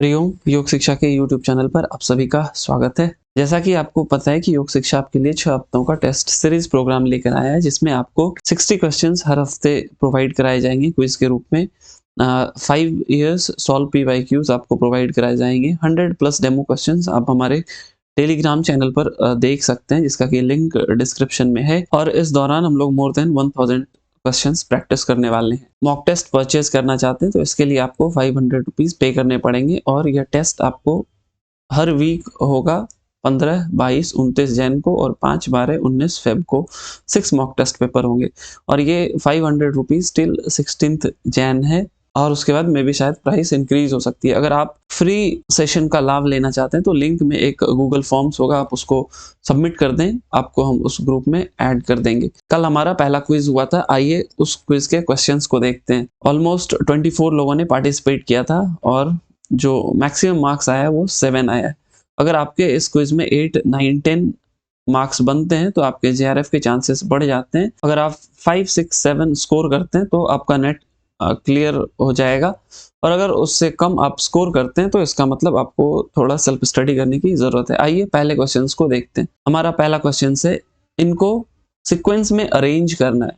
हरिओम। योग शिक्षा के YouTube चैनल पर आप सभी का स्वागत है। जैसा कि आपको पता है कि योग शिक्षा आपके लिए 6 हफ्तों का टेस्ट सीरीज प्रोग्राम लेकर आया है, जिसमें आपको 60 क्वेश्चंस हर हफ्ते प्रोवाइड कराए जाएंगे क्विज के रूप में। 5 इयर्स सॉल्व PYQs आपको प्रोवाइड कराए जाएंगे। 100 प्लस डेमो क्वेश्चंस आप हमारे टेलीग्राम चैनल पर देख सकते हैं, जिसका कि लिंक डिस्क्रिप्शन में है। और इस दौरान हम लोग मोर देन 1000 क्वेश्चंस प्रैक्टिस करने वाले हैं। मॉक टेस्ट परचेज करना चाहते हैं तो इसके लिए आपको 500 रुपीज पे करने पड़ेंगे, और यह टेस्ट आपको हर वीक होगा 15, 22, 29 जैन को और 5, 12, 19 फेब को 6 मॉक टेस्ट पेपर होंगे। और ये 500 रुपीज टिल 16th जैन है, और उसके बाद में भी शायद प्राइस इंक्रीज हो सकती है। अगर आप फ्री सेशन का लाभ लेना चाहते हैं तो लिंक में एक गूगल फॉर्म्स होगा, आप उसको सबमिट कर दें, आपको हम उस ग्रुप में ऐड कर देंगे। कल हमारा पहला क्विज हुआ था, आइए उस क्विज के क्वेश्चंस को देखते हैं। ऑलमोस्ट 24 लोगों ने पार्टिसिपेट किया था और जो मैक्सिमम मार्क्स आया वो 7 आया। अगर आपके इस क्विज में 8, 9, 10 मार्क्स बनते हैं तो आपके JRF के चांसेस बढ़ जाते हैं। अगर आप 5, 6, 7 स्कोर करते हैं तो आपका नेट क्लियर हो जाएगा, और अगर उससे कम आप स्कोर करते हैं तो इसका मतलब आपको थोड़ा सेल्फ स्टडी करने की जरूरत है। आइए पहले क्वेश्चंस को देखते हैं। हमारा पहला क्वेश्चन है, इनको सीक्वेंस में अरेंज करना है।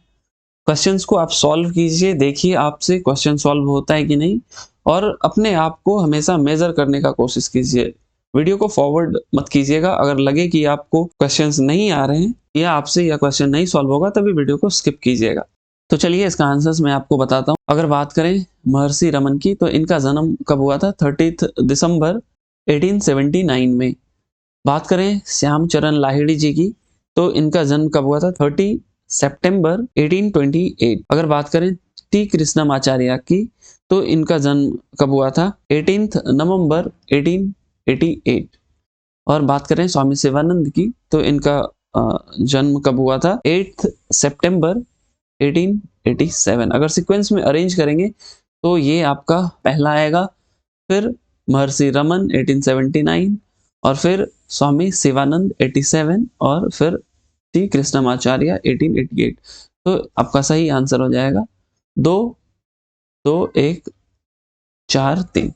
क्वेश्चंस को आप सॉल्व कीजिए, देखिए आपसे क्वेश्चन सॉल्व होता है कि नहीं, और अपने आप को हमेशा मेजर करने का कोशिश कीजिए। वीडियो को फॉरवर्ड मत कीजिएगा। अगर लगे कि आपको क्वेश्चंस नहीं आ रहे हैं या आपसे यह क्वेश्चन नहीं सॉल्व होगा, तभी वीडियो को स्किप कीजिएगा। तो चलिए इसका आंसर्स मैं आपको बताता हूँ। अगर बात करें महर्षि रमन की, तो इनका जन्म कब हुआ था? 30 दिसंबर 1879 में। बात करें श्याम चरण लाहिड़ी जी की, तो इनका जन्म कब हुआ था? 30 सितंबर 1828। अगर बात करें टी कृष्णमाचार्य की, तो इनका जन्म कब हुआ था? 18 नवंबर 1888। और बात करें स्वामी शिवानंद की, तो इनका जन्म कब हुआ था? 8 सितंबर 1887। अगर सीक्वेंस में अरेंज करेंगे तो ये आपका पहला आएगा, फिर महर्षि रमन 1879, और फिर स्वामी शिवानंद 87, और फिर टी कृष्णमाचार्य 1888। तो आपका सही आंसर हो जाएगा 2, 2, 1, 4, 3।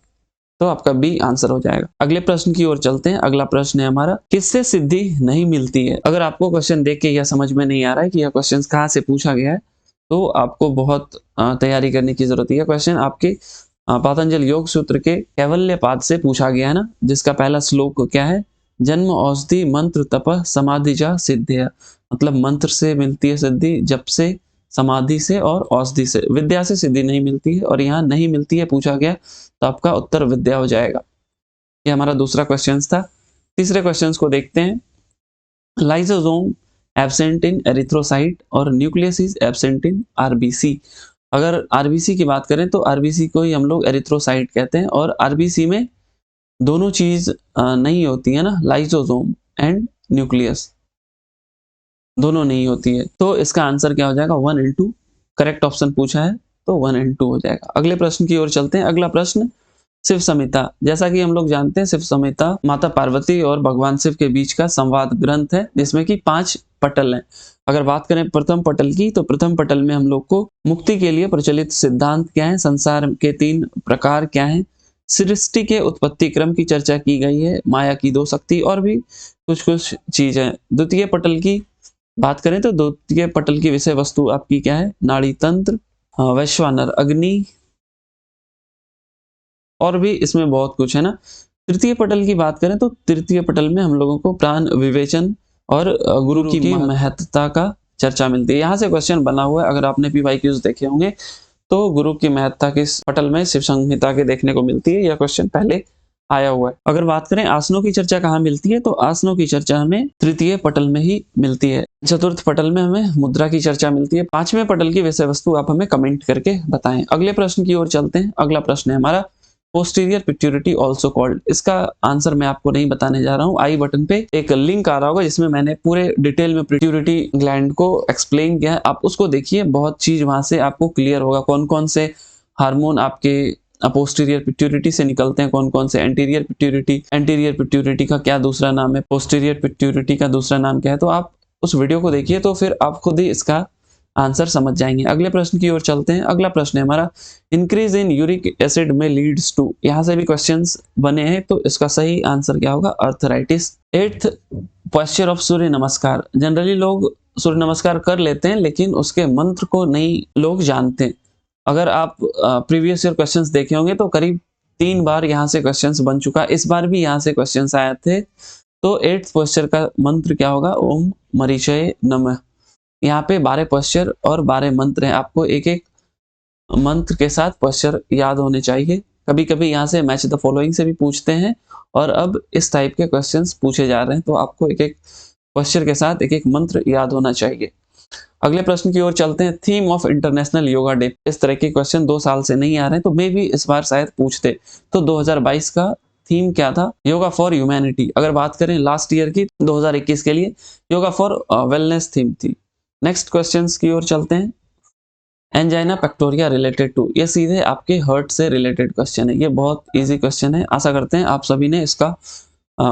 तो आपका बी आंसर हो जाएगा। अगले प्रश्न की ओर चलते हैं। अगला प्रश्न है हमारा, किससे सिद्धि नहीं मिलती है? अगर आपको क्वेश्चन देख के यह समझ में नहीं आ रहा है कि यह क्वेश्चन कहाँ से पूछा गया है, तो आपको बहुत तैयारी करने की जरूरत है। क्वेश्चन आपके पतंजल योग सूत्र के कैवल्य पाद से पूछा गया है ना, जिसका पहला श्लोक क्या है? जन्म औषधि मंत्र तपः समाधिजा सिद्धिया। मतलब मंत्र से मिलती है सिद्धि, जप से, समाधि से और औषधि से। विद्या से सिद्धि नहीं मिलती है, और यहाँ नहीं मिलती है पूछा गया, तो आपका उत्तर विद्या हो जाएगा। ये हमारा दूसरा क्वेश्चन था। तीसरे क्वेश्चन को देखते हैं। लाइसोसोम एब्सेंट इन एरिथ्रोसाइट और nucleus is absent in RBC। अगर RBC की बात करें तो RBC को ही हम लोग एरिथ्रोसाइट कहते हैं, और RBC में दोनों चीज नहीं होती है ना, लाइसोसोम एंड न्यूक्लियस दोनों नहीं होती है। तो इसका आंसर क्या हो जाएगा? 1 and 2। करेक्ट ऑप्शन पूछा है तो 1 and 2 हो जाएगा। अगले प्रश्न की ओर चलते हैं। अगला प्रश्न, शिव संहिता। जैसा कि हम लोग जानते हैं, शिव संहिता माता पार्वती और भगवान शिव के बीच का संवाद ग्रंथ है, जिसमें कि 5 पटल हैं। अगर बात करें प्रथम पटल की, तो प्रथम पटल में हम लोग को मुक्ति के लिए प्रचलित सिद्धांत क्या है, संसार के 3 प्रकार क्या हैं, सृष्टि के उत्पत्ति क्रम की चर्चा की गई है, माया की 2 शक्ति, और भी कुछ चीजें। द्वितीय पटल की बात करें तो द्वितीय पटल की विषय वस्तु आपकी क्या है? नाड़ी तंत्र, वैश्वानर अग्नि, और भी इसमें बहुत कुछ है ना। तृतीय पटल की बात करें तो तृतीय पटल में हम लोगों को प्राण विवेचन और गुरु की महत्ता का चर्चा मिलती है। यहाँ से क्वेश्चन बना हुआ है, अगर आपने PYQs देखे होंगे तो गुरु की महत्ता किस पटल में शिव संहिता के देखने को मिलती है, यह क्वेश्चन पहले आया हुआ है। अगर बात करें आसनों की चर्चा कहाँ मिलती है, तो आसनों की चर्चा हमें तृतीय पटल में ही मिलती है। चतुर्थ पटल में हमें मुद्रा की चर्चा मिलती है। 5वें पटल की विषय वस्तु आप हमें कमेंट करके बताएं। अगले प्रश्न की ओर चलते हैं। अगला प्रश्न है हमारा, पोस्टीरियर पिट्यूटरी ऑल्सो कॉल्ड। इसका आंसर मैं आपको नहीं बताने जा रहा हूँ। आई बटन पे एक लिंक आ रहा होगा, जिसमें मैंने पूरे डिटेल में पिट्यूटरी ग्लैंड को एक्सप्लेन किया है, आप उसको देखिए। बहुत चीज वहां से आपको क्लियर होगा, कौन कौन से हार्मोन आपके पोस्टीरियर पिट्यूटरी से निकलते हैं, कौन कौन से एंटीरियर पिट्यूटरी, एंटीरियर पिट्यूटरी का क्या दूसरा नाम है, पोस्टीरियर पिट्यूटरी का दूसरा नाम क्या है। तो आप उस वीडियो को देखिए, तो फिर आप खुद ही इसका आंसर समझ जाएंगे। अगले प्रश्न की ओर चलते हैं। अगला प्रश्न है हमारा, इंक्रीज इन यूरिक एसिड में लीड्स टू। यहाँ से भी क्वेश्चंस बने हैं, तो इसका सही आंसर क्या होगा? अर्थराइटिस। 8th पोस्चर ऑफ सूर्य नमस्कार। जनरली लोग सूर्य नमस्कार कर लेते हैं, लेकिन उसके मंत्र को नहीं लोग जानते। अगर आप प्रीवियस ईयर क्वेश्चंस देखे होंगे तो करीब 3 बार यहाँ से क्वेश्चंस बन चुका, इस बार भी यहाँ से क्वेश्चंस आए थे। तो 8th पोस्चर का मंत्र क्या होगा? ओम मरीचय नमः। यहाँ पे 12 पोस्चर और 12 मंत्र हैं, आपको एक एक मंत्र के साथ पोस्चर याद होने चाहिए। कभी कभी यहाँ से मैच द फॉलोइंग से भी पूछते हैं, और अब इस टाइप के क्वेश्चंस पूछे जा रहे हैं, तो आपको एक एक पोस्चर के साथ एक एक मंत्र याद होना चाहिए। अगले प्रश्न की ओर चलते हैं। Theme of international yoga day. इस तरह के क्वेश्चन 2 साल से नहीं आ रहे हैं, तो मे भी इस बार शायद पूछते। तो 2022 का थीम क्या था? Yoga for humanity. अगर बात करें लास्ट ईयर की, 2021 के लिए योगा फॉर वेलनेस थीम थी। नेक्स्ट क्वेश्चंस की ओर चलते हैं। Angina pectoris related to. ये सीधे आपके हार्ट से रिलेटेड क्वेश्चन है। ये बहुत इजी क्वेश्चन है, आशा करते हैं आप सभी ने इसका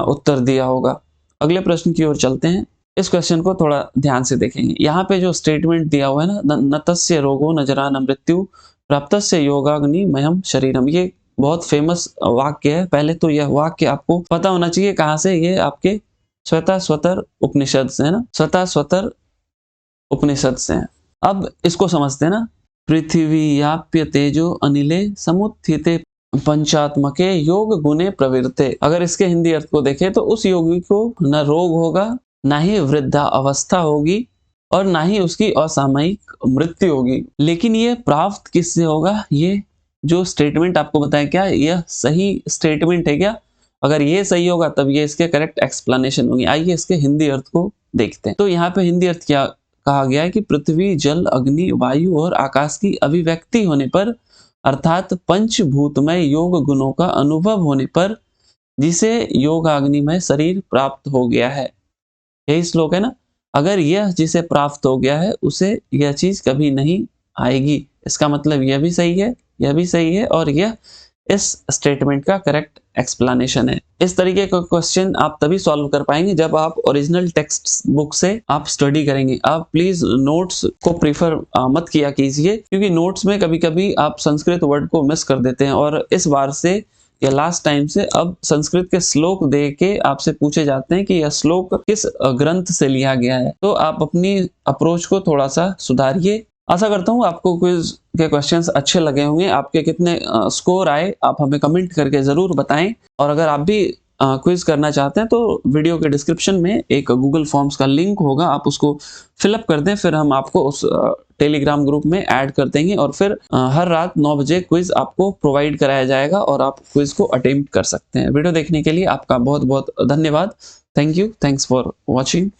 उत्तर दिया होगा। अगले प्रश्न की ओर चलते हैं। इस क्वेश्चन को थोड़ा ध्यान से देखेंगे। यहाँ पे जो स्टेटमेंट दिया हुआ है ना, नतस्य रोगो नजरान मृत्यु प्राप्तस्य योगाग्नि मयम शरीरम, ये बहुत फेमस वाक्य है। पहले तो यह वाक्य आपको पता होना चाहिए कहाँ से, ये आपके श्वेताश्वतर उपनिषद से है ना, श्वेताश्वतर उपनिषद से है। अब इसको समझते हैं ना। पृथ्वी याप्य तेजो अनिले समुत्थिते पंचात्मके योग गुणे प्रवृत्ते। अगर इसके हिंदी अर्थ को देखें तो उस योगी को न रोग होगा, ना ही वृद्धा अवस्था होगी, और ना ही उसकी असामयिक मृत्यु होगी। लेकिन ये प्राप्त किससे होगा? ये जो स्टेटमेंट आपको बताया, क्या यह सही स्टेटमेंट है क्या? अगर ये सही होगा तब ये इसके करेक्ट एक्सप्लेनेशन होगी। आइए इसके हिंदी अर्थ को देखते हैं। तो यहाँ पे हिंदी अर्थ क्या कहा गया है कि पृथ्वी, जल, अग्नि, वायु और आकाश की अभिव्यक्ति होने पर, अर्थात पंचभूतमय योग गुणों का अनुभव होने पर, जिसे योगाग्निमय शरीर प्राप्त हो गया है। यही श्लोक है ना। अगर यह जिसे प्राप्त हो गया है उसे यह चीज कभी नहीं आएगी। इसका मतलब यह भी सही है, यह भी सही है, और यह इस स्टेटमेंट का करेक्ट एक्सप्लेनेशन है। इस तरीके का क्वेश्चन आप तभी सॉल्व कर पाएंगे जब आप ओरिजिनल टेक्स्ट बुक से आप स्टडी करेंगे। आप प्लीज नोट्स को प्रीफर मत किया कीजिए, क्योंकि नोट्स में कभी कभी आप संस्कृत वर्ड को मिस कर देते हैं। और इस बार से या लास्ट टाइम से अब संस्कृत के श्लोक दे के आपसे पूछे जाते हैं कि यह श्लोक किस ग्रंथ से लिया गया है। तो आप अपनी अप्रोच को थोड़ा सा सुधारिए। आशा करता हूँ आपको क्विज के क्वेश्चंस अच्छे लगे होंगे। आपके कितने स्कोर आए आप हमें कमेंट करके जरूर बताएं। और अगर आप भी क्विज करना चाहते हैं तो वीडियो के डिस्क्रिप्शन में एक गूगल फॉर्म्स का लिंक होगा, आप उसको फिलअप कर दें, फिर हम आपको उस टेलीग्राम ग्रुप में ऐड कर देंगे, और फिर हर रात 9 बजे क्विज आपको प्रोवाइड कराया जाएगा और आप क्विज को अटेम्प्ट कर सकते हैं। वीडियो देखने के लिए आपका बहुत बहुत धन्यवाद। Thank you, thanks for watching.